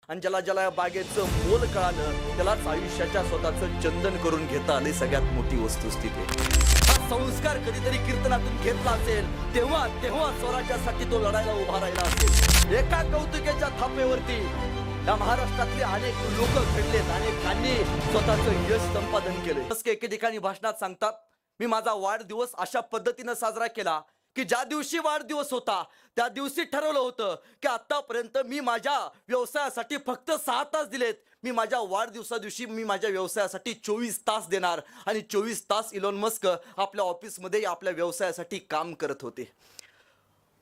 आणि ज्याला ज्याला या बागेचं मोल कळालं त्यालाच आयुष्याच्या स्वतःचं चंदन करून घेता आले सगळ्यात मोठी वस्तुस्थिती हा संस्कार कधीतरी कीर्तनातून घेतला असेल तेव्हा तेव्हा स्वराज्यासाठी तो लढायला उभा राहिला असेल। एका कौतुकाच्या थापेवरती या महाराष्ट्रातले अनेक लोक घडलेत, अनेकांनी स्वतःचं यश संपादन केले। एके ठिकाणी भाषणात सांगतात, मी माझा वाढदिवस अशा पद्धतीने साजरा केला की ज्या दिवशी वाढदिवस होता त्या दिवशी ठरवलं होतं की आतापर्यंत मी माझ्या व्यवसायासाठी फक्त 6 तास दिलेत। मी माझ्या वाढदिवसा दिवशी मी माझ्या व्यवसायासाठी 24 तास देणार आणि 24 तास इलॉन मस्क आपल्या ऑफिसमध्ये आपल्या व्यवसायासाठी काम करत होते।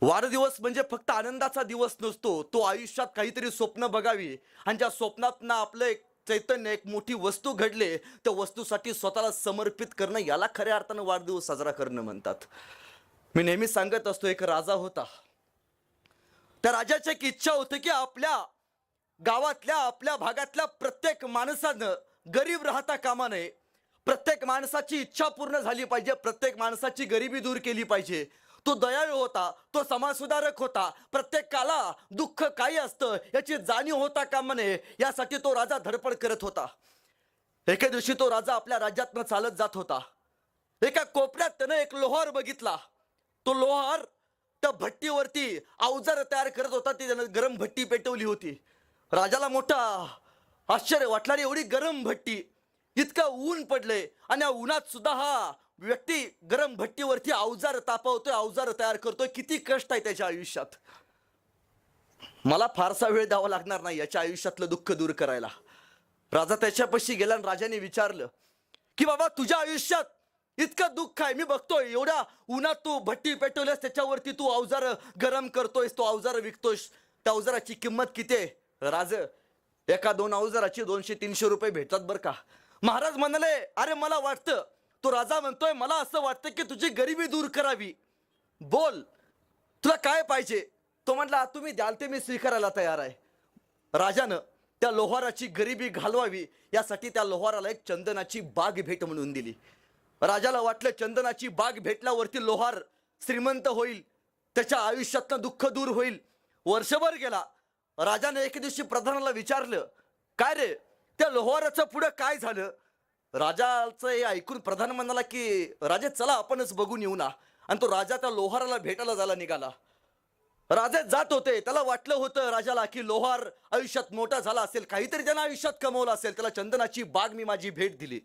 वाढदिवस म्हणजे फक्त आनंदाचा दिवस नसतो, तो आयुष्यात काहीतरी स्वप्न बघावी आणि ज्या स्वप्नातनं आपलं एक चैतन्य, एक मोठी वस्तू घडले त्या वस्तूसाठी स्वतःला समर्पित करणं याला खऱ्या अर्थानं वाढदिवस साजरा करणं म्हणतात। मी नेहमी सांगत असतो, एक राजा होता, त्या राजाची एक इच्छा होती की आपल्या गावातल्या आपल्या भागातल्या प्रत्येक माणसानं गरीब राहता कामा नये। प्रत्येक माणसाची इच्छा पूर्ण झाली पाहिजे, प्रत्येक माणसाची गरिबी दूर केली पाहिजे। तो दयाळू होता, तो समाजसुधारक होता, प्रत्येकाला दुःख काही असतं याची जाणीव होता कामा नये यासाठी तो राजा धडपड करत होता। एके दिवशी तो राजा आपल्या राज्यातनं चालत जात होता। एका कोपऱ्यात त्यानं एक लोहार बघितला। तो लोहार त्या भट्टीवरती अवजार तयार करत होता, ती त्यानं गरम भट्टी पेटवली होती। राजाला मोठा आश्चर्य वाटला, रे एवढी गरम भट्टी, इतकं ऊन पडले आणि या उन्हात सुद्धा हा व्यक्ती गरम भट्टीवरती अवजार तापवतोय, अवजार तयार करतोय, किती कष्ट आहे त्याच्या आयुष्यात। मला फारसा वेळ द्यावा लागणार नाही याच्या आयुष्यातलं दुःख दूर करायला। राजा त्याच्यापाशी गेला आणि राजाने विचारलं की बाबा तुझ्या आयुष्यात इतकं दुःख आहे, मी बघतोय एवढ्या उन्हात तू भट्टी पेटवल्यास, त्याच्यावरती तू अवजार गरम करतोयस, तो अवजार विकतोयस, त्या अवजाराची किंमत किती आहे? राज, एका 2 अवजाराची 200-300 रुपये भेटतात बरं का। महाराज म्हणाले, अरे मला वाटतं, तो राजा म्हणतोय मला असं वाटतं की तुझी गरिबी दूर करावी, बोल तुला काय पाहिजे? तो म्हटला तुम्ही द्याल ते मी स्वीकारायला तयार आहे। राजानं त्या लोहाराची गरिबी घालवावी यासाठी त्या लोहाराला एक चंदनाची बाग भेट म्हणून दिली। राजाला वाटलं चंदनाची बाग भेटल्यावरती लोहार श्रीमंत होईल, त्याच्या आयुष्यातलं दुःख दूर होईल। वर्षभर गेला, राजाने एक दिवशी प्रधानाला विचारलं, काय रे त्या लोहाराचं पुढे काय झालं? राजाचं हे ऐकून प्रधान म्हणाला की राजे चला आपणच बघून येऊ ना। आणि तो राजा त्या लोहाराला भेटायला जायला निघाला। राजे जात होते, त्याला वाटलं होतं राजाला की लोहार आयुष्यात मोठा झाला असेल, काहीतरी त्यानं आयुष्यात कमवलं असेल, त्याला चंदनाची बाग मी माझी भेट दिली।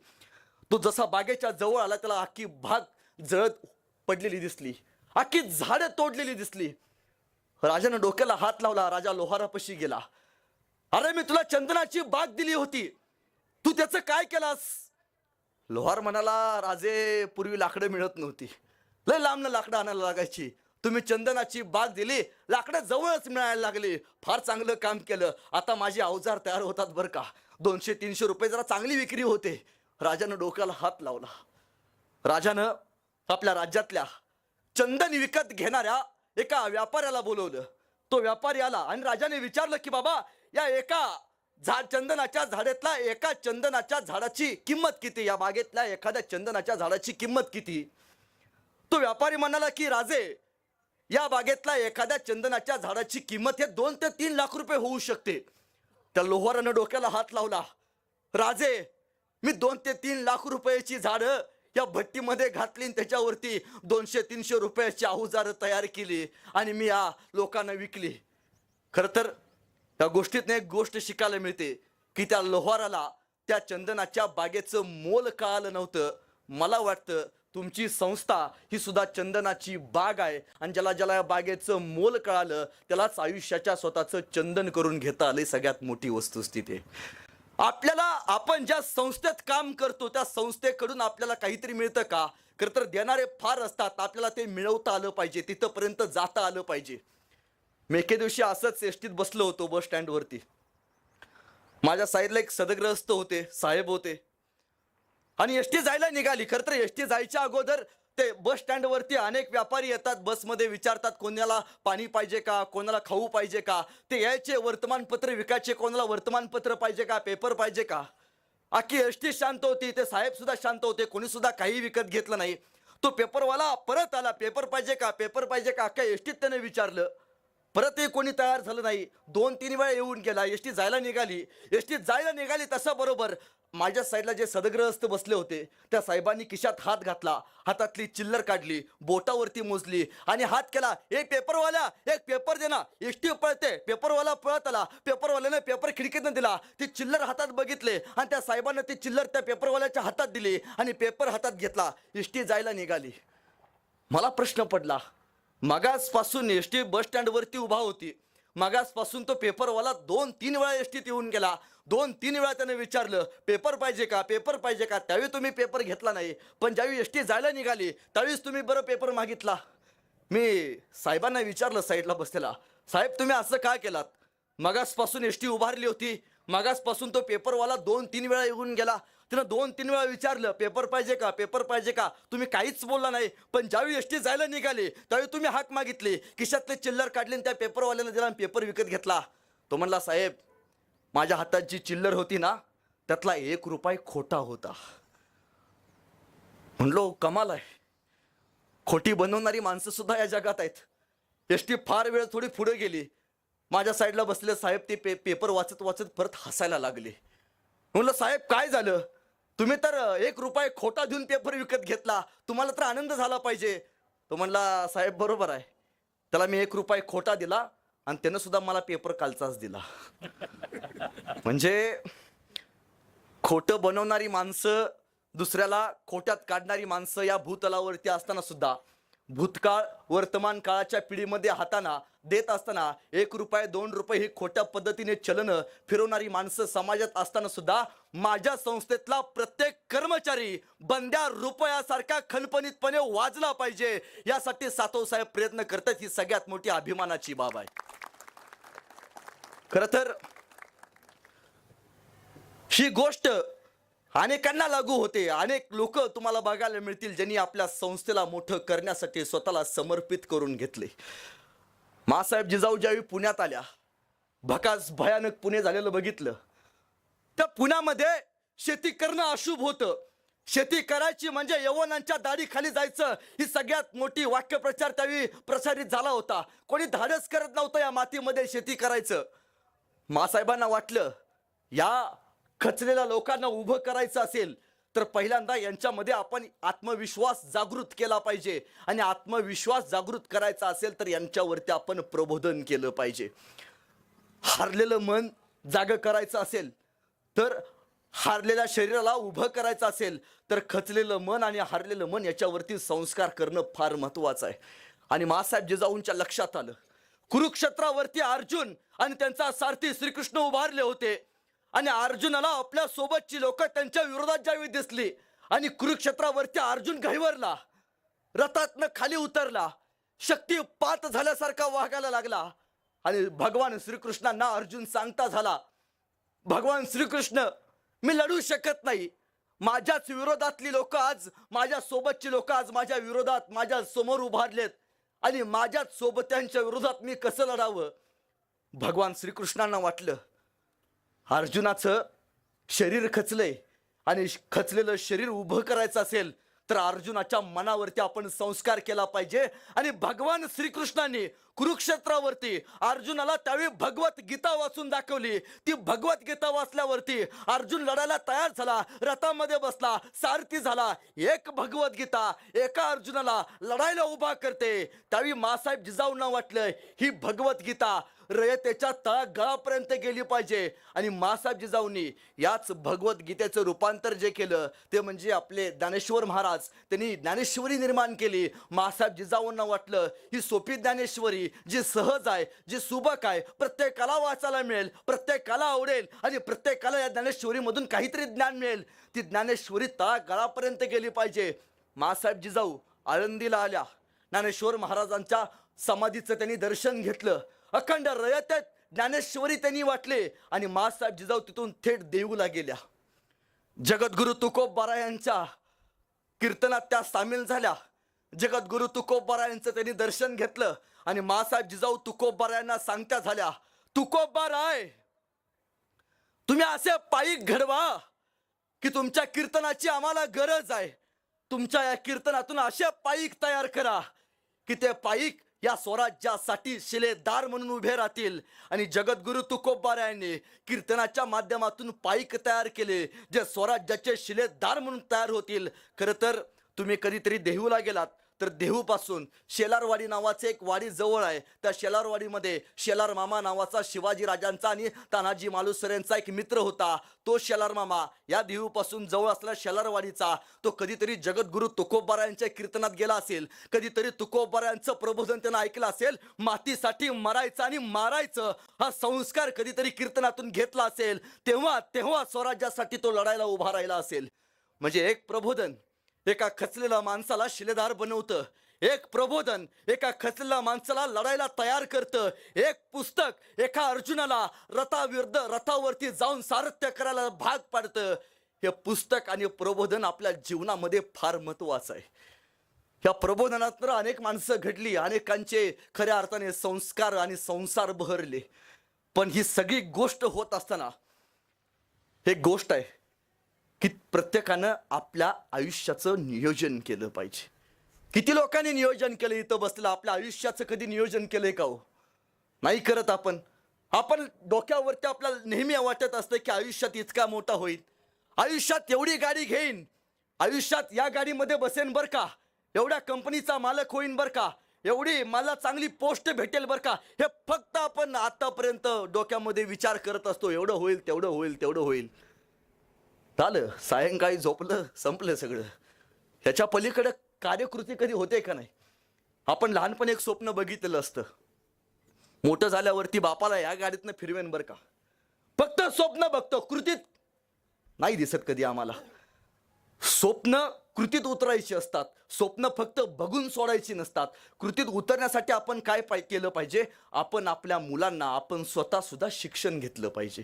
तो जसा बागेच्या जवळ आला त्याला अख्खी बाग जळत पडलेली दिसली, अख्खी झाडं तोडलेली दिसली। राजानं डोक्याला हात लावला, राजा लोहारापाशी गेला, अरे मी तुला चंदनाची बाग दिली होती, तू त्याचं काय केलास? लोहार म्हणाला, राजे पूर्वी लाकडं मिळत नव्हती, लय लांबनं लाकडं आणायला लागायची, तुम्ही चंदनाची बाग दिली, लाकडं जवळच मिळायला लागली, फार चांगलं काम केलं, आता माझे अवजार तयार होतात बरं का, 200-300 रुपये जरा चांगली विक्री होते। राजानं डोक्याला हात लावला। राजानं आपल्या राज्यातल्या चंदन विकत घेणाऱ्या एका व्यापाऱ्याला बोलवलं। तो व्यापारी आला आणि राजाने विचारलं की बाबा या एका चंदनाच्या झाडातल्या एका चंदनाच्या झाडाची किंमत किती? या बागेतल्या एखाद्या चंदनाच्या झाडाची किंमत किती? तो व्यापारी म्हणाला की राजे या बागेतल्या एखाद्या चंदनाच्या झाडाची किंमत हे 2 ते 3 लाख रुपये होऊ शकते। त्या लोहारानं डोक्याला हात लावला, राजे मी 2 ते 3 लाख रुपयाची झाडं या भट्टीमध्ये घातली, त्याच्यावरती 200-300 रुपयाची अवजारं तयार केली आणि मी या लोकांना विकली। खरं तर त्या गोष्टीतनं एक गोष्ट शिकायला मिळते की त्या लोहाराला त्या चंदनाच्या बागेचं मोल कळालं नव्हतं। मला वाटतं तुमची संस्था ही सुद्धा चंदनाची बाग आहे आणि ज्याला ज्याला या बागेचं मोल कळालं त्यालाच आयुष्याच्या स्वतःचं चंदन करून घेता आले सगळ्यात मोठी वस्तुस्थिती। आपल्याला आपण ज्या संस्थेत काम करतो त्या संस्थेकडून आपल्याला काहीतरी मिळतं का? खरं तर देणारे फार असतात, आपल्याला ते मिळवता आलं पाहिजे, तिथपर्यंत जाता आलं पाहिजे। मी एके दिवशी असंच एसटीत बसलो होतो बस स्टँडवरती, माझ्या साईडला एक सदग्रस्त होते, साहेब होते आणि एसटी जायला निघाली। खरं तर एसटी जायच्या अगोदर ते बस स्टँडवरती अनेक व्यापारी येतात, बसमध्ये विचारतात कोणाला पाणी पाहिजे का, कोणाला खाऊ पाहिजे का, ते यायचे वर्तमानपत्र विकायचे, कोणाला वर्तमानपत्र पाहिजे का, पेपर पाहिजे का। अख्खी एसटी शांत होती, ते साहेब सुद्धा शांत होते, कोणी सुद्धा काही विकत घेतलं नाही। तो पेपरवाला परत आला, पेपर पाहिजे का, पेपर पाहिजे का, अख्ख्या एसटीत त्याने विचारलं। परतही कोणी तयार झालं नाही. 2-3 वेळा येऊन गेला. एसटी जायला निघाली तसा बरोबर माझ्या साईडला जे सदग्रहस्थ बसले होते त्या साहेबांनी खिशात हात घातला, हातातली चिल्लर काढली, बोटावरती मोजली आणि हात केला, ए पेपरवाल्या, एक पेपर दे ना. एसटी पळते. पेपरवाला पळत आला. पेपरवाल्याने पेपर खिडकीतनं दिला. ती चिल्लर हातात बघितले आणि त्या साहेबांना ती चिल्लर त्या पेपरवाल्याच्या हातात दिली आणि पेपर हातात घेतला. एसटी जायला निघाली. मला प्रश्न पडला, मगासपासून एसटी बस स्टँडवरती उभा होती. मगासपासून तो पेपरवाला 2-3 वेळा एसटीत येऊन गेला. 2-3 वेळा त्याने विचारलं, पेपर पाहिजे का, पेपर पाहिजे का. त्यावेळी तुम्ही पेपर घेतला नाही, पण ज्यावेळी एसटी जायला निघाली त्यावेळीच तुम्ही बरं पेपर मागितला. मी साहेबांना विचारलं साईडला बसलेला, साहेब तुम्ही असं का केलात? मगासपासून एसटी उभारली होती. मगासपासून तो पेपरवाला 2-3 वेळा येऊन गेला. तिनं 2-3 वेळा विचारलं, पेपर पाहिजे का, पेपर पाहिजे का. तुम्ही काहीच बोलला नाही, पण ज्यावेळी एसटी जायला निघाली त्यावेळी तुम्ही हाक मागितली, खिशातले चिल्लर काढली आणि त्या पेपरवाल्याला दिला आणि पेपर विकत घेतला. तो म्हणला, साहेब माझ्या हातात जी चिल्लर होती ना त्यातला 1 रुपया खोटा होता. म्हणलो कमाल आहे, खोटी बनवणारी माणसं सुद्धा या जगात आहेत. एसटी फार वेळ थोडी पुढे गेली. माझ्या साईडला बसले साहेब ते पेपर वाचत वाचत परत हसायला लागले. म्हणलं साहेब काय झालं, तुम्ही तर 1 रुपया खोटा देऊन पेपर विकत घेतला, तुम्हाला तर आनंद झाला पाहिजे. तो म्हणला, साहेब बरोबर आहे, त्याला मी 1 रुपया खोटा दिला आणि त्यानं सुद्धा मला पेपर कालचाच दिला. म्हणजे खोटं बनवणारी माणसं, दुसऱ्याला खोट्यात काढणारी माणसं या भूतलावरती असताना सुद्धा, भूतकाळ वर्तमान काळाच्या पिढीमध्ये हाताना देत असताना 1 रुपया 2 रुपये ही खोट्या पद्धतीने चलन फिरवणारी माणसं समाजात असताना सुद्धा माझ्या संस्थेतला प्रत्येक कर्मचारी बंद्या रुपयासारखा खणपणीतपणे वाजला पाहिजे यासाठी सातवसाहेब प्रयत्न करतात. ही सगळ्यात मोठी अभिमानाची बाब आहे. खरं तर ही गोष्ट अनेकांना लागू होते. अनेक लोक तुम्हाला बघायला मिळतील ज्यांनी आपल्या संस्थेला मोठं करण्यासाठी स्वतःला समर्पित करून घेतले. मासाहेब जिजाऊ ज्यावेळी पुण्यात आल्या, भकास भयानक पुणे झालेलं बघितलं. त्या पुण्यामध्ये शेती करणं अशुभ होतं. शेती करायची म्हणजे यवनांच्या दाढी खाली जायचं, ही सगळ्यात मोठी वाक्यप्रचार त्यावेळी प्रसारित झाला होता. कोणी धाडस करत नव्हतं या मातीमध्ये शेती करायचं. मासाहेबांना वाटलं या खचलेल्या लोकांना उभं करायचं असेल तर पहिल्यांदा यांच्यामध्ये आपण आत्मविश्वास जागृत केला पाहिजे आणि आत्मविश्वास जागृत करायचा असेल तर यांच्यावरती आपण प्रबोधन केलं पाहिजे. हारलेलं मन जागं करायचं असेल तर, हारलेल्या शरीराला उभं करायचं असेल तर खचलेलं मन आणि हारलेलं मन याच्यावरती संस्कार करणं फार महत्वाचं आहे. आणि मासाहेब जिजाऊंच्या लक्षात आलं, कुरुक्षेत्रावरती अर्जुन आणि त्यांचा सारथी श्रीकृष्ण उभारले होते आणि अर्जुनाला आपल्या सोबतची लोक त्यांच्या विरोधात ज्यावेळी दिसली आणि कुरुक्षेत्रावरती अर्जुन घाईवरला, रथातनं खाली उतरला, शक्तिपात झाल्यासारखा वागायला लागला आणि भगवान श्रीकृष्णांना अर्जुन सांगता झाला, भगवान श्रीकृष्ण मी लढू शकत नाही, माझ्याच विरोधातली लोक आज, माझ्या सोबतची लोक आज माझ्या विरोधात माझ्या समोर उभारलेत आणि माझ्याच सोबत्यांच्या विरोधात मी कसं लढावं. भगवान श्रीकृष्णांना वाटलं अर्जुनाचं शरीर खचलंय आणि खचलेलं शरीर उभं करायचं असेल तर अर्जुनाच्या मनावरती आपण संस्कार केला पाहिजे. आणि भगवान श्रीकृष्णांनी कुरुक्षेत्रावरती अर्जुनाला त्यावेळी भगवत गीता वाचून दाखवली. ती भगवत गीता वाचल्यावरती अर्जुन लढायला तयार झाला, रथामध्ये बसला, सारथी झाला. एक भगवत गीता एका अर्जुनाला लढायला उभा करते. त्यावेळी मासाहेब जिजाऊंना वाटलं ही भगवत गीता रयतेच्या तळागाळापर्यंत गेली पाहिजे. आणि मासाहेब जिजाऊंनी याच भगवत गीतेचं रूपांतर जे केलं ते म्हणजे आपले ज्ञानेश्वर महाराज, त्यांनी ज्ञानेश्वरी निर्माण केली. मासाहेब जिजाऊंना वाटलं ही सोपी ज्ञानेश्वरी जी सहज आहे, जी सुबक आहे, प्रत्येकाला वाचायला मिळेल, प्रत्येकाला आवडेल आणि प्रत्येकाला या ज्ञानेश्वरीमधून काहीतरी ज्ञान मिळेल, ती ज्ञानेश्वरी तळागाळापर्यंत गेली पाहिजे. मासाहेब जिजाऊ आळंदीला आल्या, ज्ञानेश्वर महाराजांच्या समाधीचं त्यांनी दर्शन घेतलं. अखंड रयतेत ज्ञानेश्वरी त्यांनी वाटले आणि मासाहेब जिजाऊ तिथून थेट देऊला गेल्या. जगद्गुरु तुकोबराय यांच्या कीर्तनात त्या सामील झाल्या. जगद्गुरु तुकोबराय यांचं त्यांनी दर्शन घेतलं आणि मासाहेब जिजाऊ तुकोबरायांना सांगत्या झाल्या, तुकोबराय तुम्ही असे पायीक घडवा की तुमच्या कीर्तनाची आम्हाला गरज आहे. तुमच्या या कीर्तनातून असे पायीक तयार करा की ते पायीक या स्वराज्यासाठी शिलेदार म्हणून उभे राहतील. आणि जगद्गुरु तुकोबारायांनी कीर्तनाच्या माध्यमातून पाईक तयार केले जे स्वराज्याचे शिलेदार म्हणून तयार होतील. खरं तर तुम्ही कधीतरी देहूला गेलात तर देहूपासून शेलारवाडी नावाचे एक वाडी जवळ आहे. त्या शेलारवाडीमध्ये शेलार मामा नावाचा शिवाजी राजांचा आणि तानाजी मालुसरे यांचा एक मित्र होता. तो शेलार मामा या देहूपासून जवळ असलेल्या शेलारवाडीचा तो कधीतरी जगद्गुरु तुकोबारायांच्या कीर्तनात गेला असेल. कधीतरी तुकोबारायांचं प्रबोधन त्यानं ऐकलं असेल. मातीसाठी मरायचं आणि मारायचं हा संस्कार कधीतरी कीर्तनातून घेतला असेल. तेव्हा स्वराज्यासाठी तो लढायला उभा राहिला असेल. म्हणजे एक प्रबोधन एका खचलेल्या माणसाला शिलेदार बनवतं. एक प्रबोधन एका खचलेल्या माणसाला लढायला तयार करतं. एक पुस्तक एका अर्जुनाला रथाविरुद्ध रथावरती जाऊन सारथ्य करायला भाग पाडतं. हे पुस्तक आणि प्रबोधन आपल्या जीवनामध्ये फार महत्वाचं आहे. या प्रबोधनात अनेक माणसं घडली, अनेकांचे खऱ्या अर्थाने संस्कार आणि संसार बहरले. पण ही सगळी गोष्ट होत असताना एक गोष्ट आहे की प्रत्येकानं आपल्या आयुष्याचं नियोजन केलं पाहिजे. किती लोकांनी नियोजन केलं इथं बसलेलं? आपल्या आयुष्याचं कधी नियोजन केलंय का हो? नाही करत आपण. डोक्यावरती आपल्याला नेहमी वाटत असतं की आयुष्यात इतका मोठा होईल, आयुष्यात एवढी गाडी घेईन, आयुष्यात या गाडीमध्ये बसेन बरं का, एवढ्या कंपनीचा मालक होईन बरं का, एवढी मला चांगली पोस्ट भेटेल बरं का. हे फक्त आपण आतापर्यंत डोक्यामध्ये विचार करत असतो. एवढं होईल, तेवढं होईल, तेवढं होईल. झालं, सायंकाळी झोपलं, संपलं सगळं. ह्याच्या पलीकडे कार्यकृती कधी होते का नाही? आपण लहानपणी एक स्वप्न बघितलेलं असतं, मोठं झाल्यावरती बापाला या गाडीतनं फिरवेन बरं का. फक्त स्वप्न बघतो, कृतीत नाही दिसत कधी आम्हाला. स्वप्न कृतीत उतरायची असतात. स्वप्न फक्त बघून सोडायची नसतात. कृतीत उतरण्यासाठी आपण काय केलं पाहिजे? आपण आपल्या मुलांना आपण स्वतः सुद्धा शिक्षण घेतलं पाहिजे.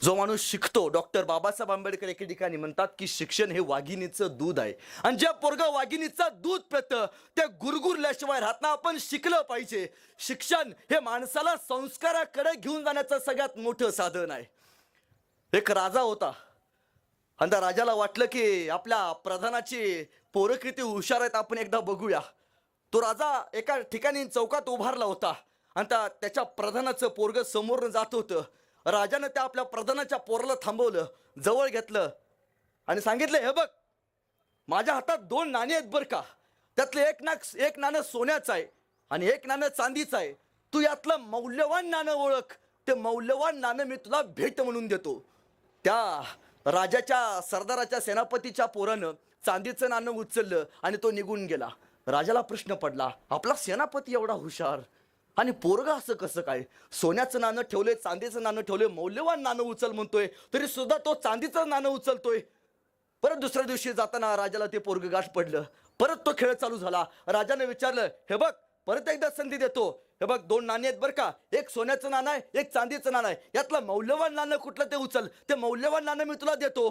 जो माणूस शिकतो, डॉक्टर बाबासाहेब आंबेडकर एके ठिकाणी म्हणतात की शिक्षण हे वाघिणीचं दूध आहे. आणि जे पोरगं वाघिणीचं दूध पितं ते गुरगुरल्याशिवाय राहत नाही. आपण शिकलं पाहिजे. शिक्षण हे माणसाला संस्काराकडे घेऊन जाण्याचं सगळ्यात मोठं साधन आहे. एक राजा होता आणि त्या राजाला वाटलं की आपल्या प्रधानाची पोरं किती हुशार आहेत, आपण एकदा बघूया. तो राजा एका ठिकाणी चौकात उभारला होता आणि त्याच्या प्रधानाचं पोरगं समोरून जात होतं. राजानं त्या आपल्या प्रधानाच्या पोराला थांबवलं, जवळ घेतलं आणि सांगितलं, हे बघ, माझ्या हातात 2 नाणी आहेत बरं का. त्यातलं एक नाणं सोन्याचं आहे आणि एक नाणं चांदीचं आहे. तू यातलं मौल्यवान नाणं ओळख. ते मौल्यवान नाणं मी तुला भेट म्हणून देतो. त्या राजाच्या सरदाराच्या सेनापतीच्या पोरानं चांदीचं नाणं उचललं आणि तो निघून गेला. राजाला प्रश्न पडला, आपला सेनापती एवढा हुशार आणि पोरगा असं कसं काय? सोन्याचं नाणं ठेवलंय, चांदीचं नाणं ठेवलंय, मौल्यवान नाणं उचल म्हणतोय, तरी सुद्धा तो चांदीचं नाणं उचलतोय. परत दुसऱ्या दिवशी जाताना राजाला ते पोरगं गाठ पडलं. परत तो खेळ चालू झाला. राजाने विचारलं, हे बघ, परत एकदा संधी देतो, हे बघ 2 नाणी आहेत बरं का, एक सोन्याचं नाणं आहे, एक चांदीचं नाणं आहे, यातलं मौल्यवान नाणं कुठलं ते उचल, ते मौल्यवान नाणं मी तुला देतो.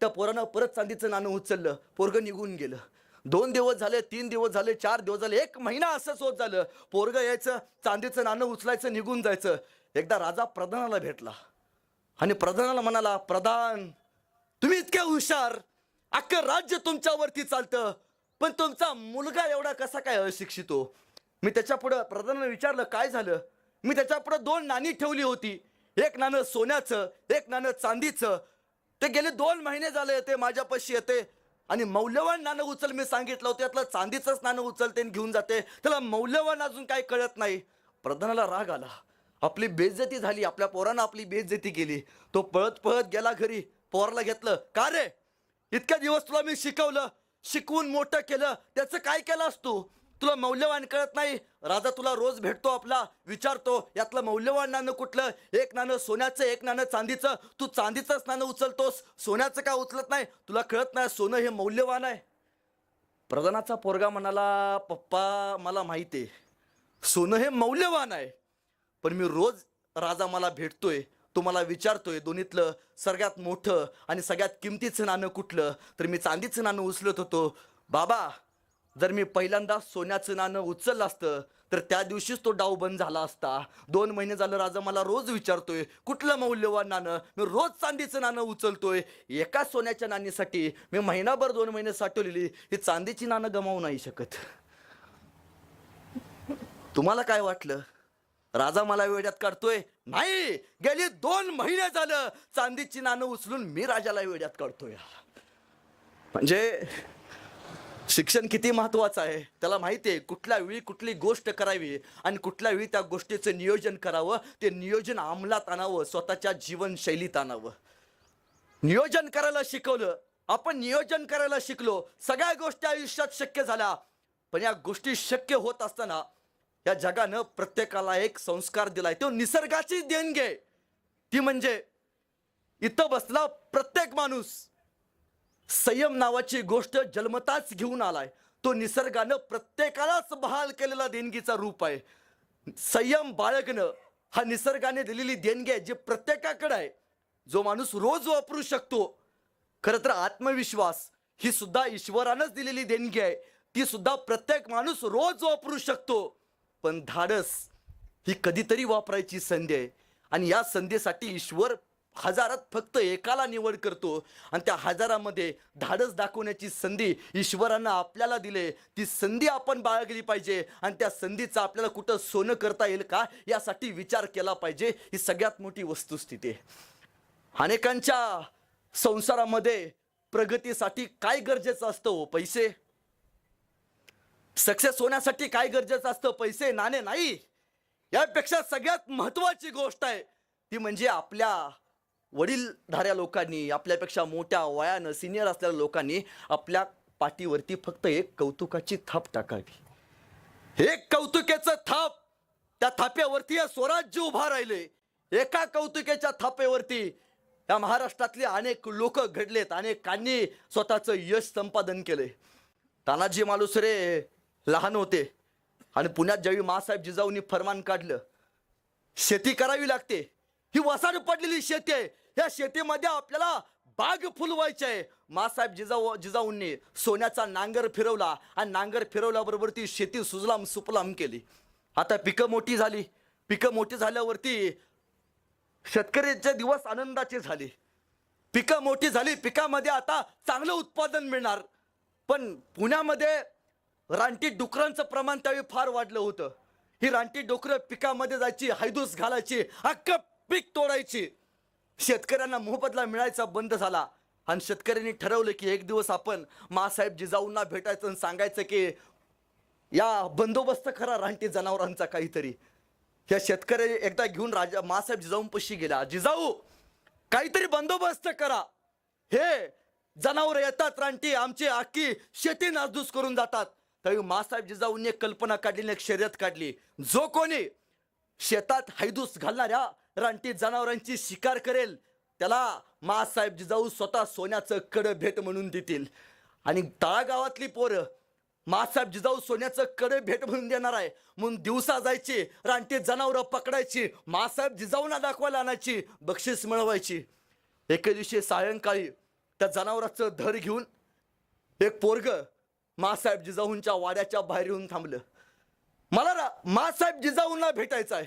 त्या पोरानं परत चांदीचं नाणं उचललं, पोरगं निघून गेलं. 2 दिवस झाले, 3 दिवस झाले, 4 दिवस झाले, 1 महिना असंच होत झालं. पोरगं यायचं, चांदीचं नाणं उचलायचं, निघून जायचं. एकदा राजा प्रधानाला भेटला आणि प्रधानाला म्हणाला, प्रधान, तुम्ही इतके हुशार, अख्खं राज्य तुमच्यावरती चालतं, पण तुमचा मुलगा एवढा कसा काय अशिक्षित हो? मी त्याच्या पुढं प्रधानाने विचारलं, काय झालं? मी त्याच्या पुढं 2 नाणी ठेवली होती, एक नाणं सोन्याचं, एक नाणं चांदीचं. ते गेले 2 महिने झाले ते माझ्यापाशी येते आणि मौल्यवान नाणं उचल मी सांगितलं होतं, यातलं चांदीचंच नाणं उचलते घेऊन जाते, त्याला मौल्यवान अजून काही कळत नाही. प्रधानाला राग आला. आपली बेइज्जती झाली, आपल्या पोरानं आपली बेइज्जती केली. तो पळत पळत गेला घरी. पोराला घेतलं, का रे, इतक्या दिवस तुला मी शिकवलं, शिकवून मोठं केलं, त्याचं काय केलंस तू? तुला मौल्यवान कळत नाही? राजा तुला रोज भेटतो, आपला विचारतो, यातलं मौल्यवान नाणं कुठलं? एक नाणं सोन्याचं, एक नाणं चांदीचं. तू चांदीचंच नाणं उचलतोस, सोन्याचं का उचलत नाही? तुला कळत नाही सोनं हे मौल्यवान आहे? प्रधानाचा पोरगा म्हणाला, पप्पा, मला माहिती आहे सोनं हे मौल्यवान आहे, पण मी रोज राजा मला भेटतोय, तो मला विचारतोय दोन्हीतलं सगळ्यात मोठं आणि सगळ्यात किमतीचं नाणं कुठलं? तर मी चांदीचं नाणं उचलत होतो. बाबा, जर मी पहिल्यांदा सोन्याचं नाणं उचललं असतं तर त्या दिवशीच तो डाव बंद झाला असता. 2 महिने झालं राजा मला रोज विचारतोय कुठलं मौल्यवान नाणं, मी रोज चांदीचं नाणं उचलतोय. एका सोन्याच्या नाणीसाठी मी महिनाभर 2 महिने साठवलेली ही चांदीची नाणं गमावू नाही शकत. तुम्हाला काय वाटलं राजा मला वेड्यात काढतोय? नाही, गेली 2 महिने झालं चांदीची नाणं उचलून मी राजाला वेड्यात काढतोय. म्हणजे शिक्षण किती महत्वाचं आहे त्याला माहिती आहे. कुठल्या वेळी कुठली गोष्ट करावी आणि कुठल्या वेळी त्या गोष्टीचं नियोजन करावं, ते नियोजन अंमलात आणावं, स्वतःच्या जीवनशैलीत आणावं. नियोजन करायला शिकवलं आपण, नियोजन करायला शिकलो, सगळ्या गोष्टी आयुष्यात शक्य झाल्या. पण या गोष्टी शक्य होत असताना या जगानं प्रत्येकाला एक संस्कार दिलाय, तो निसर्गाची देणगी आहे. ती म्हणजे इथं बसला प्रत्येक माणूस संयम नावाची गोष्ट जन्मताच घेऊन आलाय. तो निसर्गानं प्रत्येकालाच बहाल केलेला देणगीचा रूप आहे. संयम बाळगणं हा निसर्गाने दिलेली देणगी आहे, जी प्रत्येकाकडे आहे, जो माणूस रोज वापरू शकतो. खरं तर आत्मविश्वास ही सुद्धा ईश्वरानंच दिलेली देणगी आहे, ती सुद्धा प्रत्येक माणूस रोज वापरू शकतो. पण धाडस ही कधीतरी वापरायची संधी आहे, आणि या संधीसाठी ईश्वर हजारात फक्त एकाला निवड करतो, आणि त्या हजारामध्ये धाडस दाखवण्याची संधी ईश्वरानं आपल्याला दिले. ती संधी आपण बाळगली पाहिजे, आणि त्या संधीचं आपल्याला कुठं सोनं करता येईल का यासाठी विचार केला पाहिजे. ही सगळ्यात मोठी वस्तुस्थिती आहे. अनेकांच्या संसारामध्ये प्रगतीसाठी काय गरजेचं असतं हो? पैसे. सक्सेस होण्यासाठी काय गरजेचं असतं? पैसे, नाणे नाही. यापेक्षा सगळ्यात महत्वाची गोष्ट आहे ती म्हणजे आपल्या वडीलधाऱ्या लोकांनी, आपल्यापेक्षा मोठ्या वयानं सिनियर असलेल्या लोकांनी आपल्या पाठीवरती फक्त एक कौतुकाची थाप टाकावी. एक कौतुकाचं थाप, त्या थाप्यावरती हे स्वराज्य उभा राहिले. एका कौतुकाच्या थापेवरती या महाराष्ट्रातले अनेक लोक घडलेत, अनेकांनी स्वतःचं यश संपादन केले. तानाजी मालुसरे लहान होते आणि पुण्यात ज्यावेळी मासाहेब जिजाऊंनी फरमान काढलं, शेती करावी लागते, ही वसाड पडलेली शेती आहे, या शेतीमध्ये आपल्याला बाग फुलवायची आहे. मासाहेब जिजाऊंनी सोन्याचा नांगर फिरवला, आणि नांगर फिरवल्याबरोबर ती शेती सुजलाम सुफलाम केली. आता पिकं मोठी झाली. पिकं मोठी झाल्यावरती शेतकऱ्याचे दिवस आनंदाचे झाले. पिकं मोठी झाली, पिकामध्ये आता चांगलं उत्पादन मिळणार. पण पुण्यामध्ये रानटी डुकरांचं प्रमाण त्यावेळी फार वाढलं होतं. ही रानटी डुकरं पिकामध्ये जायची, हैदूस घालायची, अख्खं पीक तोडायची. शेतकऱ्यांना मोबदला मिळायचा बंद झाला, आणि शेतकऱ्यांनी ठरवलं की एक दिवस आपण मासाहेब जिजाऊंना भेटायचं आणि सांगायचं की या बंदोबस्त करा रानटी जनावरांचा काहीतरी. या शेतकऱ्याने एकदा घेऊन राजा मासाहेब जिजाऊंपाशी गेला. जिजाऊ, काहीतरी बंदोबस्त करा, हे जनावर येतात रानटी, आमची अख्खी शेती नासधूस करून जातात. त्यावेळी मासाहेब जिजाऊंनी एक कल्पना काढली, एक शर्यत काढली. जो कोणी शेतात हैदूस घालणाऱ्या रानटी जनावरांची शिकार करेल त्याला मासाहेब जिजाऊ स्वतः सोन्याचं कडं भेट म्हणून देतील. आणि तळागावातली पोरं मासाहेब जिजाऊ सोन्याचं कडं भेट म्हणून देणार आहे म्हणून दिवसा जायची, रानटी जनावरं पकडायची, मासाहेब जिजाऊंना दाखवायला आणायची, बक्षीस मिळवायची. एके दिवशी सायंकाळी त्या जनावराचं धर घेऊन एक पोरग मासाहेब जिजाऊंच्या वाड्याच्या बाहेर येऊन थांबलं. मला मासाहेब जिजाऊंना भेटायचं आहे.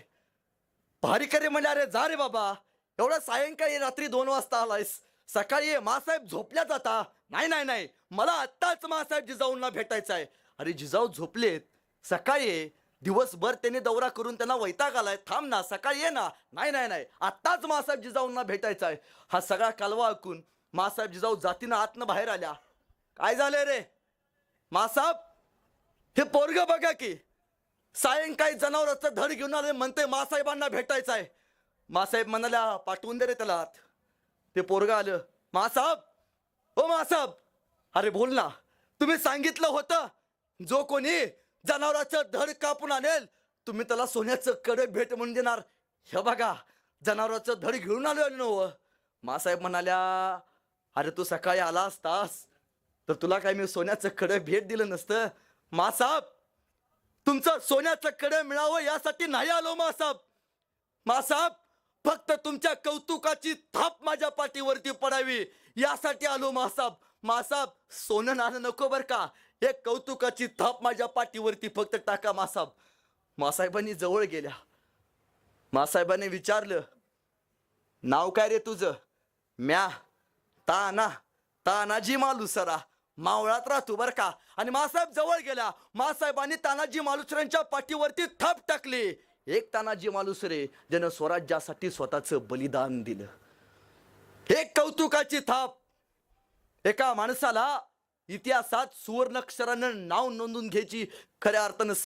भारीकरी म्हणजे, अरे जा रे बाबा, एवढा सायंकाळी रात्री 2 वाजता आलायस, सकाळी मासाहेब झोपल्यात आता. नाही नाही नाही, मला आत्ताच मासाहेब जिजाऊंना भेटायचं आहे. अरे जिजाऊ झोपलेत, सकाळी दिवसभर त्यांनी दौरा करून त्यांना वैताग आलाय, थांब ना, सकाळी ये ना. नाही नाही नाही, आत्ताच मासाहेब जिजाऊंना भेटायचं आहे. हा सगळा कालवा ऐकून मासाहेब जिजाऊ जातीनं आतनं बाहेर आल्या. काय झालंय रे मासाहेब? हे पोरग बघा की सायंकाळी जनावराचं धड घेऊन आले, म्हणते मासाहेबांना भेटायचं आहे. मासाहेब म्हणाल्या, पाठवून दे रे त्याला आत. ते पोरग आलं. मासाहेब, ओ मासाहेब, अरे बोल ना, तुम्ही सांगितलं होतं जो कोणी जनावराचं धड कापून आणेल तुम्ही त्याला सोन्याचं कडे भेट म्हणून देणार. हे बघा जनावराचं धड घेऊन आलो नव. मासाहेब म्हणाल्या, अरे तू सकाळी आला असतास तर तुला काय मी सोन्याचं कडे भेट दिलं नसतं. मासाहेब, तुमचं सोन्याचं कडे मिळावं यासाठी नाही आलो मासाहेब. मासाहेब, फक्त तुमच्या कौतुकाची थाप माझ्या पाठीवरती पडावी यासाठी आलो मासाहेब. मासाहेब, सोनं नाणं नको बर का, एक कौतुकाची थाप माझ्या पाठीवरती फक्त टाका मासाहेब. मासाहेबांनी जवळ गेल्या. मासाहेबांनी विचारलं, नाव काय रे तुझं? म्या तानाजी मालुसरा. मावळात राहतो बर का. आणि मासाहेब जवळ गेला. मासाहेबांनी तानाजी मालुसरेंच्या पाठीवरती थाप टाकली. एक तानाजी मालुसरे ज्यानं स्वराज्यासाठी स्वतःचं बलिदान दिलं. एक कौतुकाची थाप. एका माणसाला इतिहासात सुवर्णाक्षरानं नाव नोंदून घ्यायची खऱ्या अर्थानं